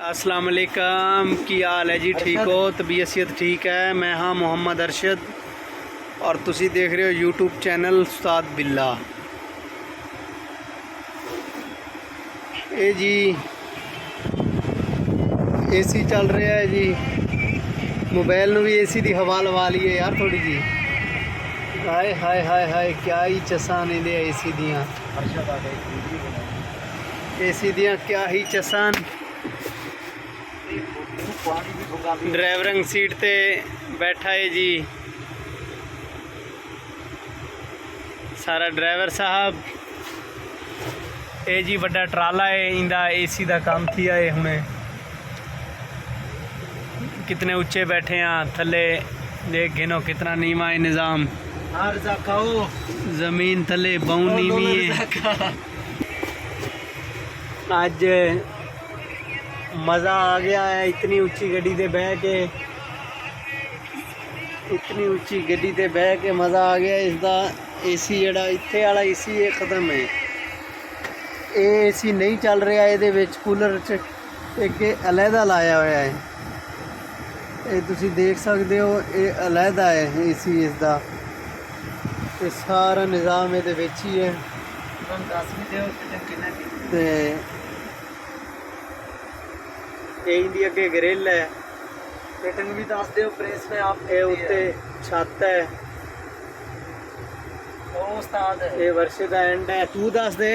अस्सलाम वालेकुम, की हाल है जी? ठीक हो? तबीयत ठीक है? मैं हाँ मोहम्मद अरशद और तुसी देख रहे हो यूट्यूब चैनल उस्ताद बिल्ला। ये जी एसी चल रहा है जी, मोबाइल में भी एसी की हवा लवा ली है यार थोड़ी जी। हाय हाय हाय हाय, क्या ही चसा ने दे एसी दियाँ, एसी दियाँ क्या ही चसान। ड्राइवरिंग सीट ते बैठा है जी सारा ड्राइवर साहब। ये जी बड़ा ट्राला है, इंदा एसी का काम किया है। हुणे कितने ऊंचे बैठे हैं, थले देख गिनो कितना नीवा है निज़ाम। जमीन थले बहु नीवी है। आज मज़ा आ गया है इतनी ऊंची गड्डी ते बह के, इतनी ऊंची गड्डी ते बह के मज़ा आ गया। इसका एसी जड़ा इत्थे वाला एसी है ख़त्म है, ये एसी नहीं चल रहा है। ये कूलर च एक अलहदा लाया हुआ है, ये तुसी देख सकते हो, ये अलहदा है एसी इसका। ये सारा निज़ाम ये ही है। इंडिया के ग्रिल है, फिटिंग भी दस दो प्रेस में आप। ये उत्ते छत है, ये वर्षे का एंड है। तू दस दे।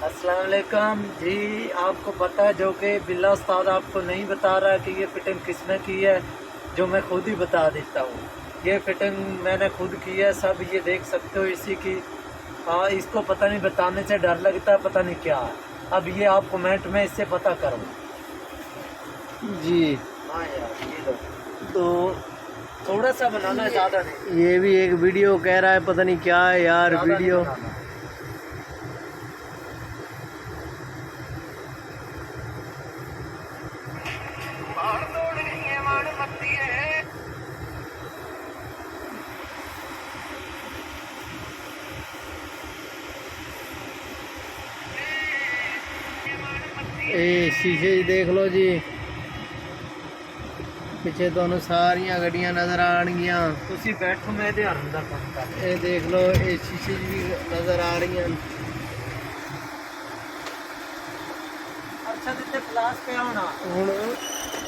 अस्सलाम वालेकुम जी, आपको पता है जो कि बिल्ला उस्ताद आपको नहीं बता रहा कि ये फिटिंग किसने की है, जो मैं खुद ही बता देता हूँ। ये फिटिंग मैंने खुद की है, सब ये देख सकते हो इसी की। हाँ, इसको पता नहीं, बताने से डर लगता है, पता नहीं क्या। अब ये आप कमेंट में इससे पता करो जी। हाँ यार, ये लो तो थोड़ा सा बनाना, ज़्यादा नहीं। ये भी एक वीडियो कह रहा है, पता नहीं क्या है यार वीडियो। ये शीशे देख लो जी, पिछे तो सारिया गड्डियां नज़र आएंगियां। तुसी बैठो, मैं ध्यान दा काम कर। ये देख लो, ये शीशे भी नज़र आ रही हैं। अच्छा जितने फ्लास पे होना हुण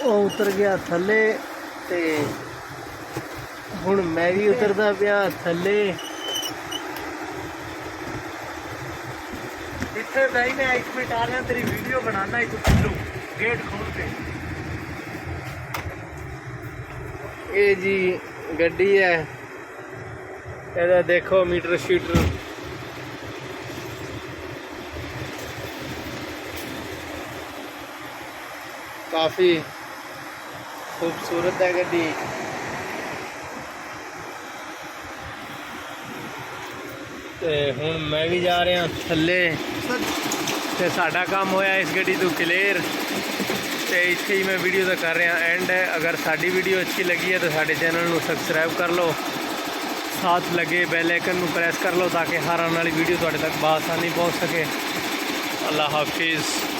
वो उतर गया थले ते हुण मैं भी उतरदा पिया थले। इतने भाई मैं 1 मिनट आ रहा, तेरी वीडियो बनाना है। तू गेट खोल के। ये जी गड्डी है, ये देखो मीटर शीटर। काफ़ी खूबसूरत है गड्डी। ते हुण मैं भी जा रहा थले, ते साडा काम होया इस गड्डी तो क्लियर। तो इत्थे ही मैं वीडियो तो कर रहा एंड। अगर साडी वीडियो अच्छी लगी है तो साडे चैनल को सबसक्राइब कर लो, साथ लगे बेल आइकन को प्रेस कर लो ताकि हर आने वाली वीडियो तुहाडे तक बआसानी पहुँच सके। अल्लाह हाफिज़।